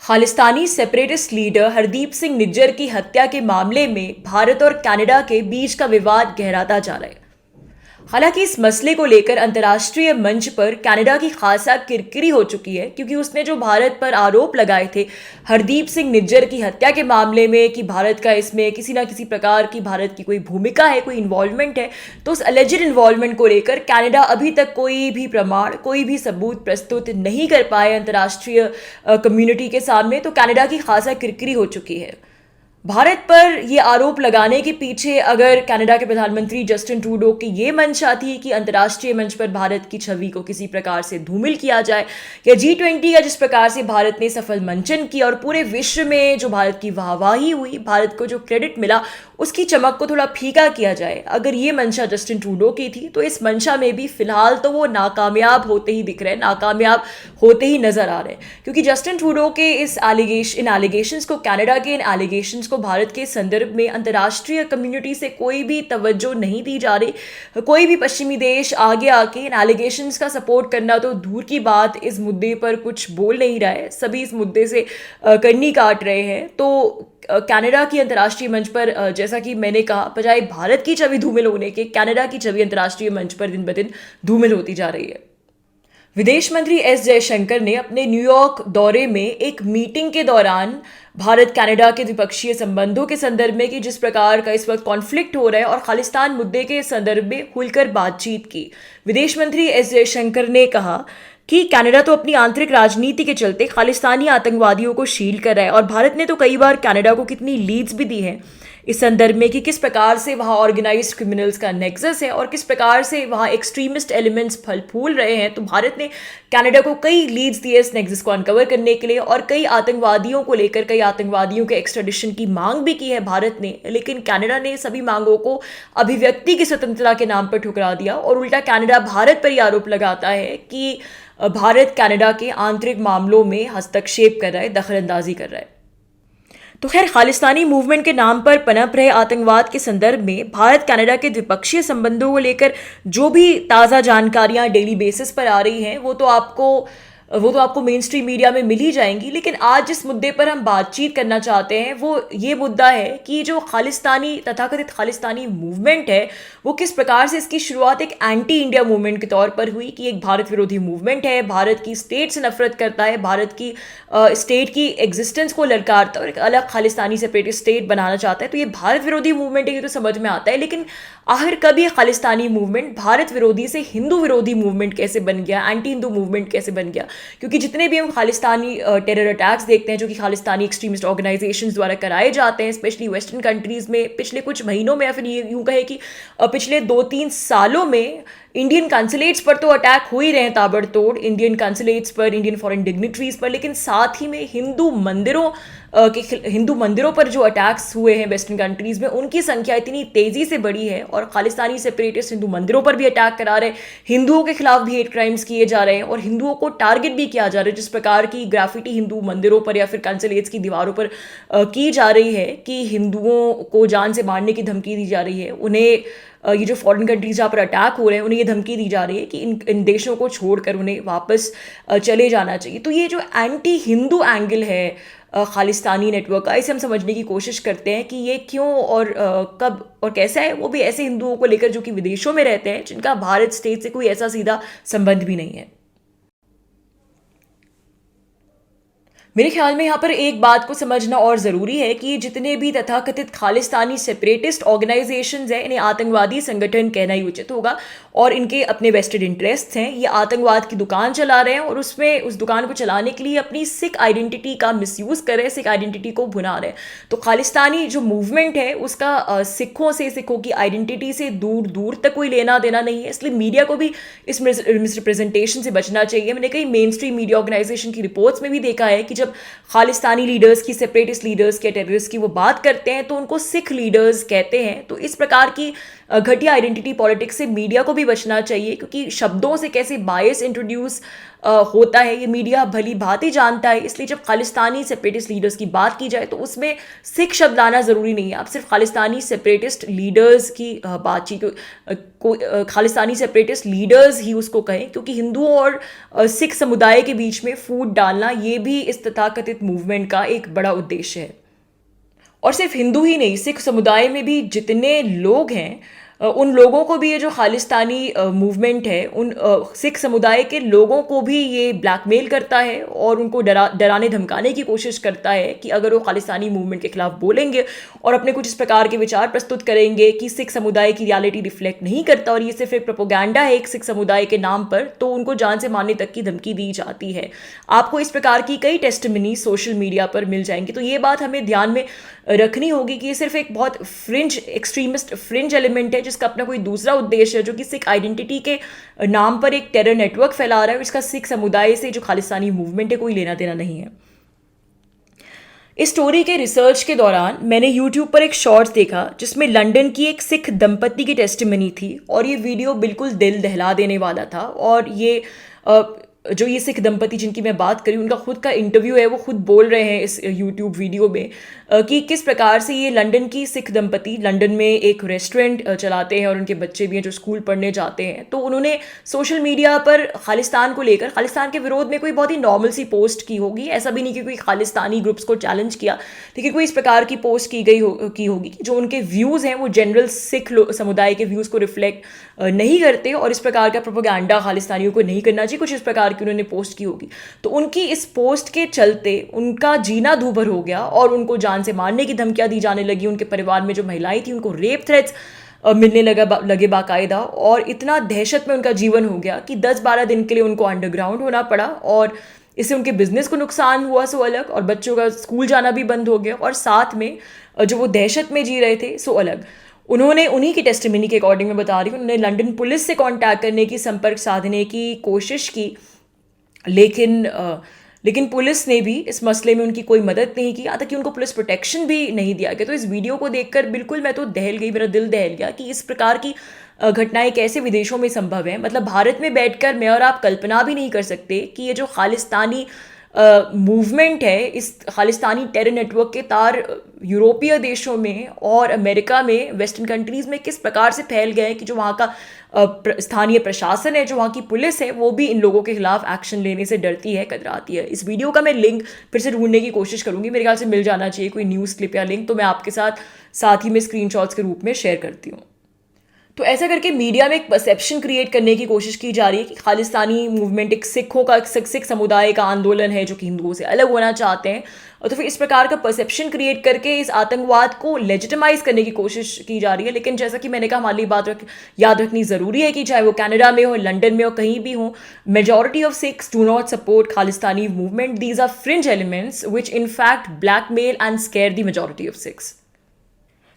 Khalistani separatist leader Hardeep Singh Nijjar की हत्या के मामले में भारत और कनाडा के बीच का विवाद गहराता जा रहा है। हालांकि इस मसले को लेकर अंतर्राष्ट्रीय मंच पर कनाडा की खासा किरकिरी हो चुकी है, क्योंकि उसने जो भारत पर आरोप लगाए थे हरदीप सिंह निज्जर की हत्या के मामले में कि भारत का इसमें किसी ना किसी प्रकार की भारत की कोई भूमिका है, कोई इन्वॉल्वमेंट है, तो उस एलिजिड इन्वॉल्वमेंट को लेकर कनाडा अभी तक कोई भी प्रमाण, कोई भी सबूत प्रस्तुत नहीं कर पाए अंतर्राष्ट्रीय कम्युनिटी के सामने। तो कनाडा की खासा किरकिरी हो चुकी है। भारत पर ये आरोप लगाने के पीछे अगर कनाडा के प्रधानमंत्री जस्टिन ट्रूडो की ये मंशा थी कि अंतर्राष्ट्रीय मंच पर भारत की छवि को किसी प्रकार से धूमिल किया जाए, या G20 का जिस प्रकार से भारत ने सफल मंचन किया और पूरे विश्व में जो भारत की वाहवाही हुई, भारत को जो क्रेडिट मिला, उसकी चमक को थोड़ा फीका किया जाए, अगर ये मंशा जस्टिन ट्रूडो की थी, तो इस मंशा में भी फिलहाल तो वो नाकामयाब होते ही दिख रहे हैं, नाकामयाब होते ही नजर आ रहे हैं। क्योंकि जस्टिन ट्रूडो के इन एलिगेशंस को, कनाडा के इन एलिगेशंस को भारत के संदर्भ में अंतर्राष्ट्रीय कम्युनिटी से कोई भी तवज्जो नहीं दी जा रही। कोई भी पश्चिमी देश आगे आके इन एलिगेशंस का सपोर्ट करना तो दूर की बात, इस मुद्दे पर कुछ बोल नहीं रहा है। सभी इस मुद्दे से कन्नी काट रहे हैं। तो कनाडा की अंतर्राष्ट्रीय मंच पर, जैसा कि मैंने कहा, बजाय भारत की छवि धूमिल होने के, कनाडा की छवि अंतर्राष्ट्रीय मंच पर दिन ब दिन धूमिल होती जा रही है। विदेश मंत्री एस जयशंकर ने अपने न्यूयॉर्क दौरे में एक मीटिंग के दौरान भारत कनाडा के द्विपक्षीय संबंधों के संदर्भ में कि जिस प्रकार का इस वक्त कॉन्फ्लिक्ट हो रहा है और खालिस्तान मुद्दे के संदर्भ में खुलकर बातचीत की। विदेश मंत्री एस जयशंकर ने कहा कि कनाडा तो अपनी आंतरिक राजनीति के चलते खालिस्तानी आतंकवादियों को शील्ड कर रहा है, और भारत ने तो कई बार कनाडा को कितनी लीड्स भी दी हैं इस संदर्भ में कि किस प्रकार से वहाँ ऑर्गेनाइज्ड क्रिमिनल्स का नेक्सस है और किस प्रकार से वहाँ एक्सट्रीमिस्ट एलिमेंट्स फल फूल रहे हैं। तो भारत ने कनाडा को कई लीड्स दिए इस नेक्सस को अनकवर करने के लिए, और कई आतंकवादियों को लेकर, कई आतंकवादियों के एक्स्ट्राडिशन की मांग भी की है भारत ने। लेकिन कनाडा ने सभी मांगों को अभिव्यक्ति की स्वतंत्रता के नाम पर ठुकरा दिया, और उल्टा कनाडा भारत पर यह आरोप लगाता है कि भारत कनाडा के आंतरिक मामलों में हस्तक्षेप कर रहा है, दखलंदाजी कर रहा है। तो खैर, खालिस्तानी मूवमेंट के नाम पर पनप रहे आतंकवाद के संदर्भ में भारत कनाडा के द्विपक्षीय संबंधों को लेकर जो भी ताज़ा जानकारियां डेली बेसिस पर आ रही हैं, वो तो आपको मेन स्ट्रीम मीडिया में मिल ही जाएंगी। लेकिन आज जिस मुद्दे पर हम बातचीत करना चाहते हैं वो ये मुद्दा है कि जो खालिस्तानी, तथाकथित खालिस्तानी मूवमेंट है, वो किस प्रकार से इसकी शुरुआत एक एंटी इंडिया मूवमेंट के तौर पर हुई कि एक भारत विरोधी मूवमेंट है, भारत की स्टेट से नफरत करता है, भारत की स्टेट की एग्जिस्टेंस को ललकारता है और एक अलग खालिस्तानी सेपरेटिस्ट स्टेट बनाना चाहता है। तो ये भारत विरोधी मूवमेंट है, ये तो समझ में आता है। लेकिन आखिर कब ये खालिस्तानी मूवमेंट भारत विरोधी से हिंदू विरोधी मूवमेंट कैसे बन गया, एंटी हिंदू मूवमेंट कैसे बन गया? क्योंकि जितने भी हम खालिस्तानी टेरर अटैक्स देखते हैं जो कि खालिस्तानी एक्सट्रीमिस्ट ऑर्गेनाइजेशंस द्वारा कराए जाते हैं, स्पेशली वेस्टर्न कंट्रीज में, पिछले कुछ महीनों में या फिर यूं कहे कि पिछले 2-3 सालों में इंडियन कंसुलेट्स पर तो अटैक हो ही रहे हैं ताबड़तोड़, इंडियन कंसुलेट्स पर, इंडियन फॉरेन डिग्निटरीज पर, लेकिन साथ ही में हिंदू मंदिरों पर जो अटैक्स हुए हैं वेस्टर्न कंट्रीज में, उनकी संख्या इतनी तेजी से बढ़ी है, और खालिस्तानी सेपरेटिस्ट हिंदू मंदिरों पर भी अटैक करा रहे हैं, हिंदुओं के खिलाफ भी हेट क्राइम्स किए जा रहे हैं और हिंदुओं को टारगेट भी किया जा रहा है। जिस प्रकार की ग्राफिटी हिंदू मंदिरों पर या फिर कंसुलेट्स की दीवारों पर की जा रही है कि हिंदुओं को जान से मारने की धमकी दी जा रही है, उन्हें ये जो फॉरेन कंट्रीज जहाँ पर अटैक हो रहे हैं उन्हें ये धमकी दी जा रही है कि इन देशों को छोड़कर उन्हें वापस चले जाना चाहिए। तो ये जो एंटी हिंदू एंगल है खालिस्तानी नेटवर्क का, इसे हम समझने की कोशिश करते हैं कि ये क्यों और कब और कैसा है। वो भी ऐसे हिंदुओं को लेकर जो कि विदेशों में रहते हैं, जिनका भारत स्टेट से कोई ऐसा सीधा संबंध भी नहीं है। मेरे ख्याल में यहाँ पर एक बात को समझना और ज़रूरी है कि जितने भी तथाकथित खालिस्तानी सेपरेटिस्ट ऑर्गेनाइजेशंस हैं, इन्हें आतंकवादी संगठन कहना ही उचित होगा, और इनके अपने वेस्टेड इंटरेस्ट्स हैं। ये आतंकवाद की दुकान चला रहे हैं और उस दुकान को चलाने के लिए अपनी सिख आइडेंटिटी का मिसयूज़ कर रहे हैं, सिख आइडेंटिटी को भुना रहे हैं। तो खालिस्तानी जो मूवमेंट है उसका सिखों की आइडेंटिटी से दूर दूर तक कोई लेना देना नहीं है, इसलिए मीडिया को भी इस मिसरिप्रेजेंटेशन से बचना चाहिए। मैंने कई मेन स्ट्रीम मीडिया ऑर्गेनाइजेशन की रिपोर्ट्स में भी देखा है कि जब खालिस्तानी लीडर्स की, सेपरेटिस्ट लीडर्स के, टेररिस्ट की वो बात करते हैं तो उनको सिख लीडर्स कहते हैं। तो इस प्रकार की घटिया आइडेंटिटी पॉलिटिक्स से मीडिया को भी बचना चाहिए, क्योंकि शब्दों से कैसे बायस इंट्रोड्यूस होता है ये मीडिया भली भांति जानता है। इसलिए जब खालिस्तानी सेपरेटिस्ट लीडर्स की बात की जाए तो उसमें सिख शब्द लाना ज़रूरी नहीं है। आप सिर्फ खालिस्तानी सेपरेटिस्ट लीडर्स की बातचीत खालिस्तानी सेपरेटिस्ट लीडर्स ही उसको कहें, क्योंकि हिंदुओं और सिख समुदाय के बीच में फूट डालना ये भी इस तथाकथित मूवमेंट का एक बड़ा उद्देश्य है। और सिर्फ हिंदू ही नहीं, सिख समुदाय में भी जितने लोग हैं उन लोगों को भी ये जो खालिस्तानी मूवमेंट है उन सिख समुदाय के लोगों को भी ये ब्लैकमेल करता है और उनको डराने धमकाने की कोशिश करता है कि अगर वो खालिस्तानी मूवमेंट के खिलाफ बोलेंगे और अपने कुछ इस प्रकार के विचार प्रस्तुत करेंगे कि सिख समुदाय की रियलिटी रिफ्लेक्ट नहीं करता और ये सिर्फ एक प्रोपोगंडा है एक सिख समुदाय के नाम पर, तो उनको जान से मारने तक की धमकी दी जाती है। आपको इस प्रकार की कई टेस्टिमनी सोशल मीडिया पर मिल जाएंगी। तो ये बात हमें ध्यान में रखनी होगी कि ये सिर्फ एक बहुत फ्रिंज एक्सट्रीमिस्ट फ्रिंज एलिमेंट है जिसका अपना कोई दूसरा उद्देश्य है, जो कि सिख आइडेंटिटी के नाम पर एक टेरर नेटवर्क फैला रहा है। इसका सिख समुदाय से जो खालिस्तानी मूवमेंट है कोई लेना देना नहीं है। इस स्टोरी के रिसर्च के दौरान मैंने YouTube पर एक शॉर्ट्स देखा जिसमें लंदन की एक सिख दंपति की टेस्टिमनी थी और ये वीडियो बिल्कुल दिल दहला देने वाला था। और ये जो ये सिख दंपति जिनकी मैं बात करी उनका खुद का इंटरव्यू है, वो खुद बोल रहे हैं इस यूट्यूब वीडियो में कि किस प्रकार से ये लंदन की सिख दंपति लंदन में एक रेस्टोरेंट चलाते हैं और उनके बच्चे भी हैं जो स्कूल पढ़ने जाते हैं। तो उन्होंने सोशल मीडिया पर खालिस्तान को लेकर, खालिस्तान के विरोध में कोई बहुत ही नॉर्मल सी पोस्ट की होगी, ऐसा भी नहीं कि कोई खालिस्तानी ग्रुप्स को चैलेंज किया, लेकिन कोई इस प्रकार की पोस्ट की होगी जो उनके व्यूज़ हैं वो जनरल सिख समुदाय के व्यूज़ को रिफ्लेक्ट नहीं करते और इस प्रकार का प्रोपेगेंडा खालिस्तानियों को नहीं करना चाहिए, कुछ इस प्रकार की उन्होंने पोस्ट की होगी। तो उनकी इस पोस्ट के चलते उनका जीना दूभर हो गया और उनको जान से मारने की धमकियां दी जाने लगी। उनके परिवार में जो महिलाएं थी उनको रेप थ्रेट्स मिलने लगे बाकायदा, और इतना दहशत में उनका जीवन हो गया कि 10-12 दिन के लिए उनको अंडरग्राउंड होना पड़ा और इससे उनके बिजनेस को नुकसान हुआ सो अलग, और बच्चों का स्कूल जाना भी बंद हो गया, और साथ में जो वो दहशत में जी रहे थे सो अलग। उन्होंने उन्हीं की टेस्टिमनी के अकॉर्डिंग में बता रही हूँ, उन्होंने लंदन पुलिस से कांटेक्ट करने की, संपर्क साधने की कोशिश की, लेकिन पुलिस ने भी इस मसले में उनकी कोई मदद नहीं की, यहाँ तक कि उनको पुलिस प्रोटेक्शन भी नहीं दिया गया। तो इस वीडियो को देखकर बिल्कुल मैं तो दहल गई, मेरा दिल दहल गया कि इस प्रकार की घटनाएं कैसे विदेशों में संभव है। मतलब भारत में बैठकर मैं और आप कल्पना भी नहीं कर सकते कि ये जो खालिस्तानी मूवमेंट है, इस खालिस्तानी टेरर नेटवर्क के तार यूरोपीय देशों में और अमेरिका में, वेस्टर्न कंट्रीज़ में किस प्रकार से फैल गए हैं कि जो वहाँ का स्थानीय प्रशासन है, जो वहाँ की पुलिस है, वो भी इन लोगों के खिलाफ एक्शन लेने से डरती है, कतराती है। इस वीडियो का मैं लिंक फिर से ढूंढने की कोशिश करूँगी, मेरे ख्याल से मिल जाना चाहिए कोई न्यूज़ क्लिप या लिंक, तो मैं आपके साथ ही में स्क्रीनशॉट्स के रूप में शेयर करती हूँ। तो ऐसा करके मीडिया में एक परसेप्शन क्रिएट करने की कोशिश की जा रही है कि खालिस्तानी मूवमेंट एक सिख समुदाय का आंदोलन है जो कि हिंदुओं से अलग होना चाहते हैं, और तो फिर इस प्रकार का परसेप्शन क्रिएट करके इस आतंकवाद को लेजिटिमाइज करने की कोशिश की जा रही है। लेकिन जैसा कि मैंने कहा, हमारे लिए बात याद रखनी ज़रूरी है कि चाहे वो कनाडा में हो, लंदन में हो, कहीं भी हो, majority of Sikhs do not support Khalistani movement. These are fringe elements which in fact blackmail and scare the majority of Sikhs.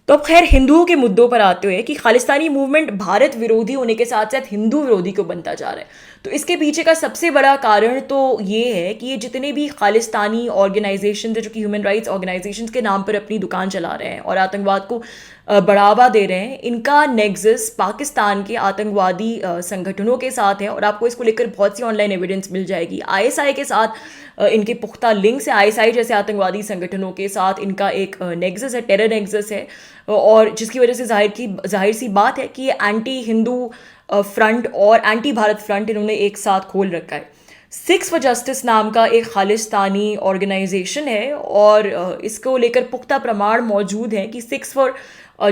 तो अब खैर हिंदुओं के मुद्दों पर आते हुए कि खालिस्तानी मूवमेंट भारत विरोधी होने के साथ साथ हिंदू विरोधी क्यों बनता जा रहा है, तो इसके पीछे का सबसे बड़ा कारण तो ये है कि ये जितने भी खालिस्तानी ऑर्गेनाइजेशन है जो कि ह्यूमन राइट्स ऑर्गेनाइजेशन के नाम पर अपनी दुकान चला रहे हैं और आतंकवाद को बढ़ावा दे रहे हैं, इनका नेक्सस पाकिस्तान के आतंकवादी संगठनों के साथ है। और आपको इसको लेकर बहुत सी ऑनलाइन एविडेंस मिल जाएगी। ISI के साथ इनके पुख्ता लिंक्स है, ISI जैसे आतंकवादी संगठनों के साथ इनका एक नेक्सस है, टेरर नेक्सस है, और जिसकी वजह से जाहिर सी बात है कि ये एंटी हिंदू फ्रंट और एंटी भारत फ्रंट इन्होंने एक साथ खोल रखा है। सिक्स फॉर जस्टिस नाम का एक खालिस्तानी ऑर्गेनाइजेशन है और इसको लेकर पुख्ता प्रमाण मौजूद हैं कि सिक्स फॉर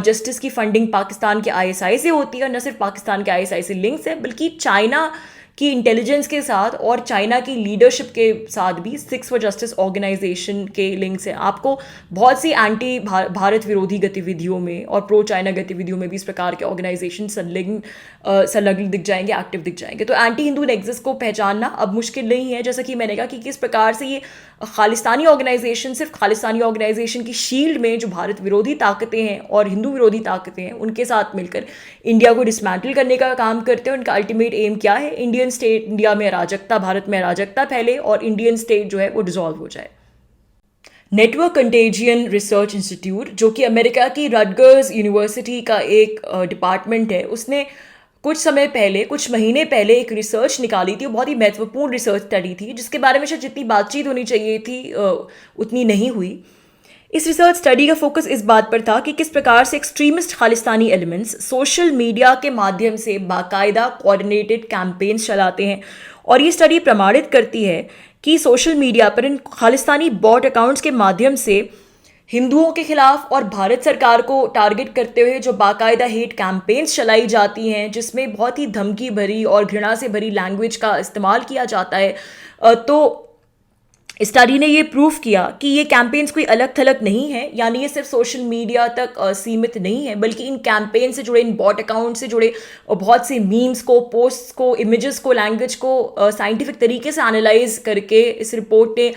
जस्टिस की फंडिंग पाकिस्तान के ISI से होती है, और न सिर्फ पाकिस्तान के ISI से लिंक्स है बल्कि चाइना की इंटेलिजेंस के साथ और चाइना की लीडरशिप के साथ भी सिक्स फॉर जस्टिस ऑर्गेनाइजेशन के लिंक्स हैं। आपको बहुत सी एंटी भारत विरोधी गतिविधियों में और प्रो चाइना गतिविधियों में भी इस प्रकार के ऑर्गेनाइजेशन संलग्न दिख जाएंगे, एक्टिव दिख जाएंगे। तो एंटी हिंदू नेक्सस को पहचानना अब मुश्किल नहीं है, जैसा कि मैंने कहा कि किस प्रकार से ये खालिस्तानी ऑर्गेनाइजेशन सिर्फ खालिस्तानी ऑर्गेनाइजेशन की शील्ड में जो भारत विरोधी ताकतें हैं और हिंदू विरोधी ताकतें हैं उनके साथ मिलकर इंडिया को डिसमेंटल करने का काम करते हैं। उनका अल्टीमेट एम क्या है? इंडियन स्टेट, इंडिया में अराजकता, भारत में अराजकता फैले और इंडियन स्टेट जो है वो डिसॉल्व हो जाए। नेटवर्क कंटेजियन रिसर्च इंस्टीट्यूट, जो कि अमेरिका की रटगर्स यूनिवर्सिटी का एक डिपार्टमेंट है, उसने कुछ समय पहले, कुछ महीने पहले एक रिसर्च निकाली थी, वो बहुत ही महत्वपूर्ण रिसर्च स्टडी थी, जिसके बारे में शायद जितनी बातचीत होनी चाहिए थी उतनी नहीं हुई। इस रिसर्च स्टडी का फोकस इस बात पर था कि किस प्रकार से extremist Khalistani elements social media के माध्यम से बाकायदा कोऑर्डिनेटेड कैंपेन्स चलाते हैं, और ये स्टडी प्रमाणित करती है कि सोशल मीडिया पर इन खालिस्तानी बॉट अकाउंट्स के माध्यम से हिंदुओं के खिलाफ और भारत सरकार को टारगेट करते हुए जो बाकायदा हेट कैंपेन्स चलाई जाती हैं, जिसमें बहुत ही धमकी भरी और घृणा से भरी लैंग्वेज का इस्तेमाल किया जाता है, तो स्टडी ने ये प्रूव किया कि ये कैंपेन्स कोई अलग थलग नहीं है, यानी ये सिर्फ सोशल मीडिया तक सीमित नहीं है, बल्कि इन कैंपेन से जुड़े, इन बॉट अकाउंट से जुड़े बहुत से मीम्स को, पोस्ट्स को, इमेजेस को, लैंग्वेज को साइंटिफिक तरीके से एनालाइज करके इस रिपोर्ट ने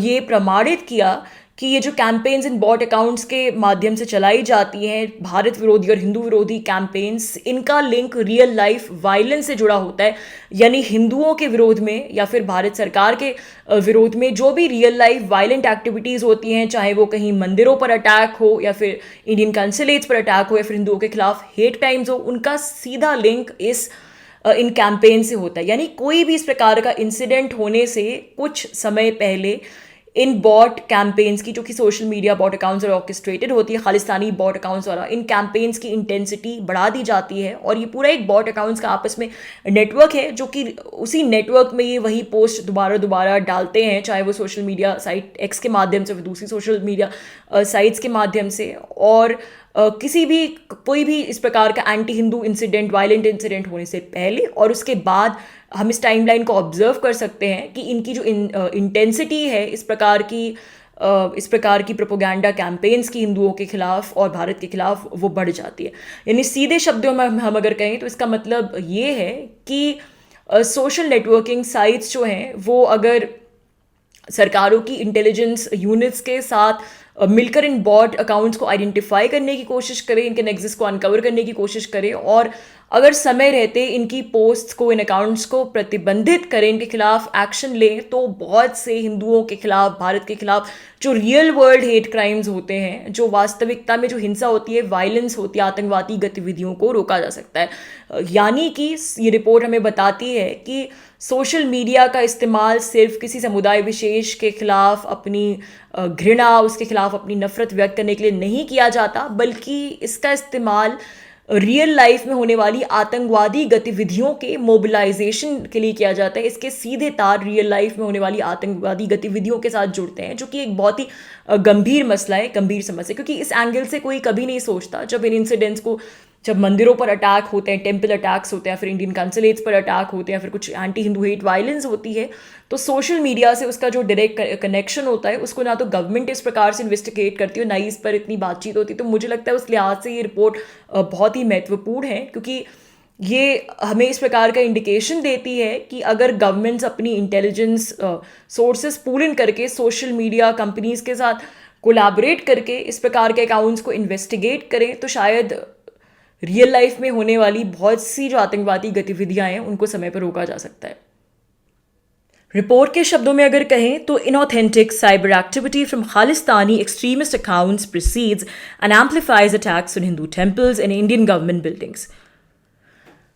ये प्रमाणित किया कि ये जो कैंपेन्स इन बॉट अकाउंट्स के माध्यम से चलाई जाती हैं, भारत विरोधी और हिंदू विरोधी कैंपेन्स, इनका लिंक रियल लाइफ वायलेंस से जुड़ा होता है। यानी हिंदुओं के विरोध में या फिर भारत सरकार के विरोध में जो भी रियल लाइफ वायलेंट एक्टिविटीज़ होती हैं, चाहे वो कहीं मंदिरों पर अटैक हो या फिर इंडियन कंसुलेट्स पर अटैक हो या फिर हिंदुओं के खिलाफ हेट क्राइम्स हो, उनका सीधा लिंक इन कैंपेन से होता है। यानी कोई भी इस प्रकार का इंसिडेंट होने से कुछ समय पहले इन बॉट कैंपेन्स की, जो कि सोशल मीडिया बॉट अकाउंट्स और ऑर्केस्ट्रेटेड होती है खालिस्तानी बॉट अकाउंट्स द्वारा, इन कैंपेन्स की इंटेंसिटी बढ़ा दी जाती है, और ये पूरा एक बॉट अकाउंट्स का आपस में नेटवर्क है, जो कि उसी नेटवर्क में ये वही पोस्ट दोबारा दोबारा डालते हैं, चाहे वो सोशल मीडिया साइट एक्स के माध्यम से, फिर दूसरी सोशल मीडिया साइट्स के माध्यम से, और किसी भी कोई भी इस प्रकार का anti Hindu incident, violent incident होने से पहले और उसके बाद हम इस टाइमलाइन को ऑब्जर्व कर सकते हैं कि इनकी जो इंटेंसिटी है इस प्रकार की प्रोपोगंडा कैंपेन्स की हिंदुओं के खिलाफ और भारत के खिलाफ, वो बढ़ जाती है। यानी सीधे शब्दों में हम अगर कहें तो इसका मतलब ये है कि सोशल नेटवर्किंग साइट्स जो हैं वो अगर सरकारों की इंटेलिजेंस यूनिट्स के साथ मिलकर इन बॉट अकाउंट्स को आइडेंटिफाई करने की कोशिश करें, इनके नेक्सस को अनकवर करने की कोशिश करें, और अगर समय रहते इनकी पोस्ट्स को, इन अकाउंट्स को प्रतिबंधित करें, इनके खिलाफ एक्शन लें, तो बहुत से हिंदुओं के खिलाफ, भारत के खिलाफ जो रियल वर्ल्ड हेट क्राइम्स होते हैं, जो वास्तविकता में जो हिंसा होती है, वायलेंस होती है, आतंकवादी गतिविधियों को रोका जा सकता है। यानी कि ये रिपोर्ट हमें बताती है कि सोशल मीडिया का इस्तेमाल सिर्फ किसी समुदाय विशेष के खिलाफ अपनी घृणा, उसके खिलाफ अपनी नफरत व्यक्त करने के लिए नहीं किया जाता, बल्कि इसका इस्तेमाल रियल लाइफ में होने वाली आतंकवादी गतिविधियों के मोबिलाइजेशन के लिए किया जाता है। इसके सीधे तार रियल लाइफ में होने वाली आतंकवादी गतिविधियों के साथ जुड़ते हैं, जो कि एक बहुत ही गंभीर मसला है, गंभीर समस्या, क्योंकि इस एंगल से कोई कभी नहीं सोचता जब इन इंसिडेंट्स को, जब मंदिरों पर अटैक होते हैं, टेम्पल अटैक्स होते हैं, फिर इंडियन कंसुलेट्स पर अटैक होते हैं, फिर कुछ एंटी हिंदू हेट वायलेंस होती है, तो सोशल मीडिया से उसका जो डायरेक्ट कनेक्शन होता है उसको ना तो गवर्नमेंट इस प्रकार से इन्वेस्टिगेट करती है, ना ही इस पर इतनी बातचीत होती है। तो मुझे लगता है उस लिहाज से ये रिपोर्ट बहुत ही महत्वपूर्ण है, क्योंकि ये हमें इस प्रकार का इंडिकेशन देती है कि अगर गवर्नमेंट्स अपनी इंटेलिजेंस सोर्सेस पूल इन करके सोशल मीडिया कंपनीज के साथ कोलैबोरेट करके इस प्रकार के अकाउंट्स को इन्वेस्टिगेट करें, तो शायद रियल लाइफ में होने वाली बहुत सी जो आतंकवादी गतिविधियां हैं उनको समय पर रोका जा सकता है। रिपोर्ट के शब्दों में अगर कहें तो inauthentic cyber activity from Khalistani extremist accounts precedes and amplifies attacks on Hindu temples and Indian government buildings.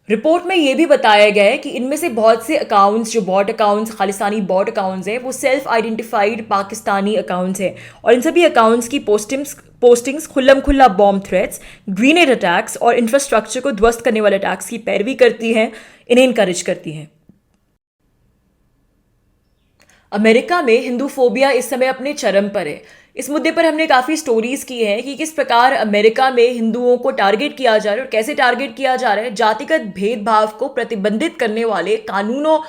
Report में ये भी बताया गया है कि इनमें से बहुत से अकाउंट्स, जो bot accounts, Khalistani bot accounts हैं, वो सेल्फ आइडेंटिफाइड पाकिस्तानी अकाउंट्स हैं, और इन सभी अकाउंट्स की पोस्टिंग्स खुल्लम खुल्ला बॉम्ब थ्रेट्स, ग्रेनेड अटैक्स और इंफ्रास्ट्रक्चर को ध्वस्त करने वाले अटैक्स की पैरवी करती हैं, इन्हें इनकरेज करती हैं। अमेरिका में हिंदू फोबिया इस समय अपने चरम पर है। इस मुद्दे पर हमने काफ़ी स्टोरीज की हैं कि किस प्रकार अमेरिका में हिंदुओं को टारगेट किया जा रहा है और कैसे टारगेट किया जा रहा है। जातिगत भेदभाव को प्रतिबंधित करने वाले कानूनों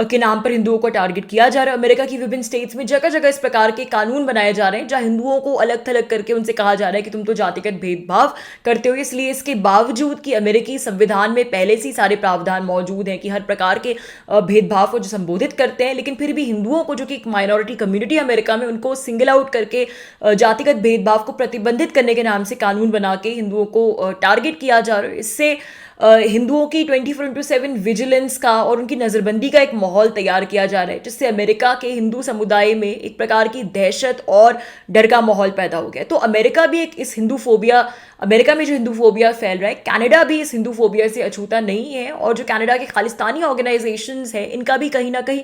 के नाम पर हिंदुओं को टारगेट किया जा रहा है। अमेरिका की विभिन्न स्टेट्स में जगह जगह इस प्रकार के कानून बनाए जा रहे हैं जहां हिंदुओं को अलग थलग करके उनसे कहा जा रहा है कि तुम तो जातिगत भेदभाव करते हो। इसलिए इसके बावजूद कि अमेरिकी संविधान में पहले से ही सारे प्रावधान मौजूद हैं कि हर प्रकार के भेदभाव को जो संबोधित करते हैं, लेकिन फिर भी हिंदुओं को, जो कि एक माइनॉरिटी कम्युनिटी अमेरिका में, उनको सिंगल आउट करके जातिगत भेदभाव को प्रतिबंधित करने के नाम से कानून बना के हिंदुओं को टारगेट किया जा रहा है। इससे हिंदुओं की 24/7 विजिलेंस का और उनकी नज़रबंदी का एक माहौल तैयार किया जा रहा है, जिससे अमेरिका के हिंदू समुदाय में एक प्रकार की दहशत और डर का माहौल पैदा हो गया। तो अमेरिका भी एक इस हिंदू फोबिया, अमेरिका में जो हिंदू फोबिया फैल रहा है, कनाडा भी इस हिंदू फोबिया से अछूता नहीं है। और जो कनाडा के खालिस्तानी ऑर्गेनाइजेशंस हैं, इनका भी कहीं ना कहीं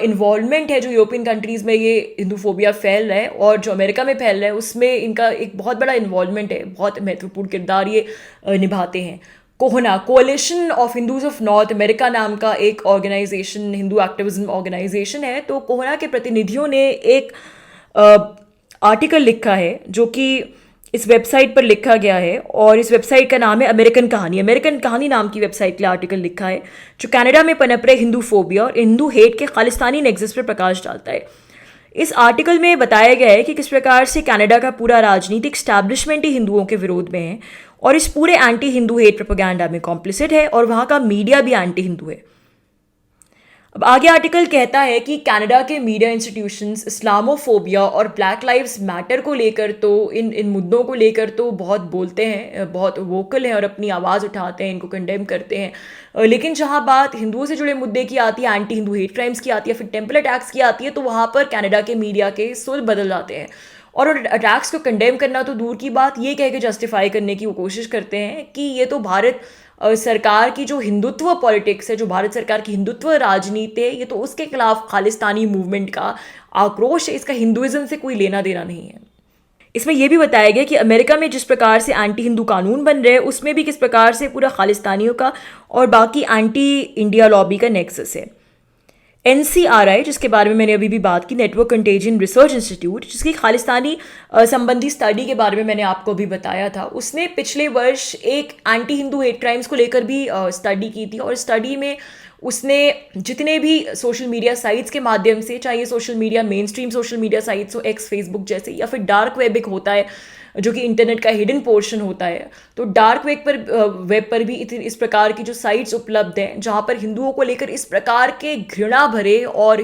इन्वॉल्वमेंट है। जो यूरोपियन कंट्रीज़ में ये हिंदू फोबिया फैल रहा है और जो अमेरिका में फैल रहा है, उसमें इनका एक बहुत बड़ा इन्वॉल्वमेंट है, बहुत महत्वपूर्ण किरदार ये निभाते हैं। CoHNA, coalition of Hindus of North America नाम का एक ऑर्गेनाइजेशन, हिंदू एक्टिविज्म ऑर्गेनाइजेशन है। तो कोहना के प्रतिनिधियों ने एक आर्टिकल लिखा है जो कि इस वेबसाइट पर लिखा गया है, और इस वेबसाइट का नाम है अमेरिकन कहानी। अमेरिकन कहानी नाम की वेबसाइट के लिए आर्टिकल लिखा है, जो कनाडा में पनप रहे हिंदू फोबिया और हिंदू हेट के खालिस्तानी नेक्सस पर प्रकाश डालता है। इस आर्टिकल में बताया गया है कि किस प्रकार से कनाडा का पूरा राजनीतिक स्टैब्लिशमेंट ही हिंदुओं के विरोध में है और इस पूरे एंटी हिंदू हेट प्रोपेगेंडा में कॉम्प्लिसिट है, और वहाँ का मीडिया भी एंटी हिंदू है। अब आगे आर्टिकल कहता है कि कनाडा के मीडिया इंस्टीट्यूशंस इस्लामोफोबिया और ब्लैक लाइव्स मैटर को लेकर, तो इन मुद्दों को लेकर तो बहुत बोलते हैं, बहुत वोकल हैं और अपनी आवाज़ उठाते हैं, इनको कंडेम करते हैं। लेकिन जहाँ बात हिंदुओं से जुड़े मुद्दे की आती है, एंटी हिंदू हेट क्राइम्स की आती है, फिर टेम्पल अटैक्स की आती है, तो वहाँ पर कनाडा के मीडिया के सुर बदल जाते हैं और अटैक्स को कंडेम करना तो दूर की बात, ये कह के जस्टिफाई करने की वो कोशिश करते हैं कि ये तो भारत सरकार की जो हिंदुत्व पॉलिटिक्स है, जो भारत सरकार की हिंदुत्व राजनीति है, ये तो उसके खिलाफ खालिस्तानी मूवमेंट का आक्रोश है, इसका हिंदुइज्म से कोई लेना देना नहीं है। इसमें यह भी बताया गया कि अमेरिका में जिस प्रकार से एंटी हिंदू कानून बन रहे हैं, उसमें भी किस प्रकार से पूरा खालिस्तानियों का और बाकी एंटी इंडिया लॉबी का नेक्सस है। NCRI, जिसके बारे में मैंने अभी भी बात की, नेटवर्क कंटेजियन रिसर्च इंस्टीट्यूट, जिसकी खालिस्तानी संबंधी स्टडी के बारे में मैंने आपको अभी बताया था, उसने पिछले वर्ष एक एंटी हिंदू हेट क्राइम्स को लेकर भी स्टडी की थी। और स्टडी में उसने जितने भी सोशल मीडिया साइट्स के माध्यम से, चाहे social media main stream social media sites हो, एक्स, फेसबुक जैसे, या फिर डार्क वेब एक होता है जो कि इंटरनेट का हिडन पोर्शन होता है, तो डार्क वेब पर भी इस प्रकार की जो साइट्स उपलब्ध हैं जहाँ पर हिंदुओं को लेकर इस प्रकार के घृणा भरे और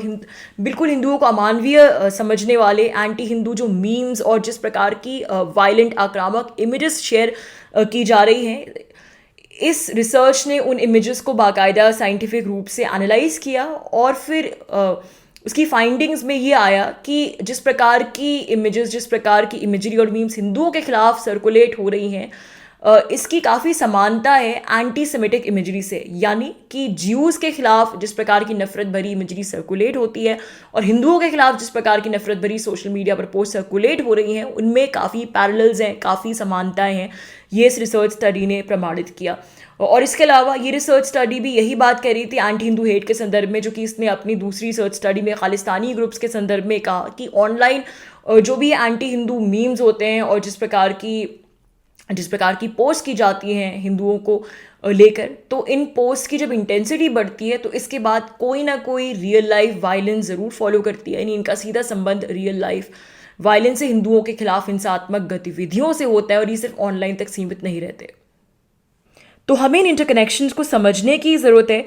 बिल्कुल हिंदुओं को अमानवीय समझने वाले एंटी हिंदू जो मीम्स और जिस प्रकार की वायलेंट आक्रामक इमेजेस शेयर की जा रही हैं, इस रिसर्च ने उन इमेजेस को बाकायदा साइंटिफिक रूप से एनालाइज किया और फिर उसकी फाइंडिंग्स में ये आया कि जिस प्रकार की इमेजेस, जिस प्रकार की इमेजरी और मीम्स हिंदुओं के खिलाफ सर्कुलेट हो रही हैं, इसकी काफ़ी समानता है एंटी सेमिटिक इमेजरी से। यानी कि ज्यूज़ के खिलाफ जिस प्रकार की नफरत भरी इमेजरी सर्कुलेट होती है और हिंदुओं के खिलाफ जिस प्रकार की नफरत भरी सोशल मीडिया पर पोस्ट सर्कुलेट हो रही हैं, उनमें काफ़ी पैरेलल्स हैं, काफ़ी समानताएं हैं। ये इस रिसर्च स्टडी ने प्रमाणित किया। और इसके अलावा ये रिसर्च स्टडी भी यही बात कह रही थी एंटी हिंदू हेट के संदर्भ में, जो कि इसने अपनी दूसरी रिसर्च स्टडी में खालिस्तानी ग्रुप्स के संदर्भ में कहा कि ऑनलाइन जो भी एंटी हिंदू मीम्स होते हैं और जिस प्रकार की पोस्ट की जाती हैं हिंदुओं को लेकर, तो इन पोस्ट की जब इंटेंसिटी बढ़ती है तो इसके बाद कोई ना कोई रियल लाइफ वायलेंस ज़रूर फॉलो करती है। यानी इनका सीधा संबंध रियल लाइफ वायलेंस से हिंदुओं के खिलाफ हिंसात्मक गतिविधियों से होता है, और ये सिर्फ ऑनलाइन तक सीमित नहीं रहते। तो हमें इन इंटरकनेक्शंस को समझने की ज़रूरत है।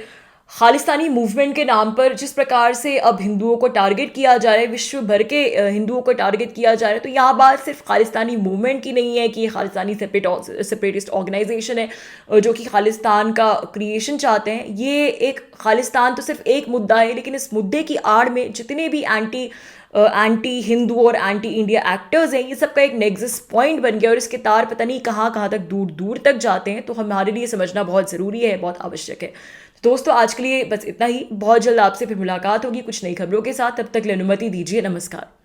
खालिस्तानी मूवमेंट के नाम पर जिस प्रकार से अब हिंदुओं को टारगेट किया जा रहा है, विश्व भर के हिंदुओं को टारगेट किया जा रहा है, तो यहाँ बात सिर्फ खालिस्तानी मूवमेंट की नहीं है कि ये खालिस्तानी सेपरेटिस्ट ऑर्गेनाइजेशन है जो कि खालिस्तान का क्रिएशन चाहते हैं। ये एक खालिस्तान तो सिर्फ एक मुद्दा है, लेकिन इस मुद्दे की आड़ में जितने भी एंटी हिंदू और एंटी इंडिया एक्टर्स हैं, ये सबका एक नेक्सस पॉइंट बन गया और इसके तार पता नहीं कहाँ कहाँ तक दूर दूर तक जाते हैं। तो हमारे लिए समझना बहुत ज़रूरी है, बहुत आवश्यक है। दोस्तों, आज के लिए बस इतना ही। बहुत जल्द आपसे फिर मुलाकात होगी कुछ नई खबरों के साथ। तब तक के लिए अनुमति दीजिए। नमस्कार।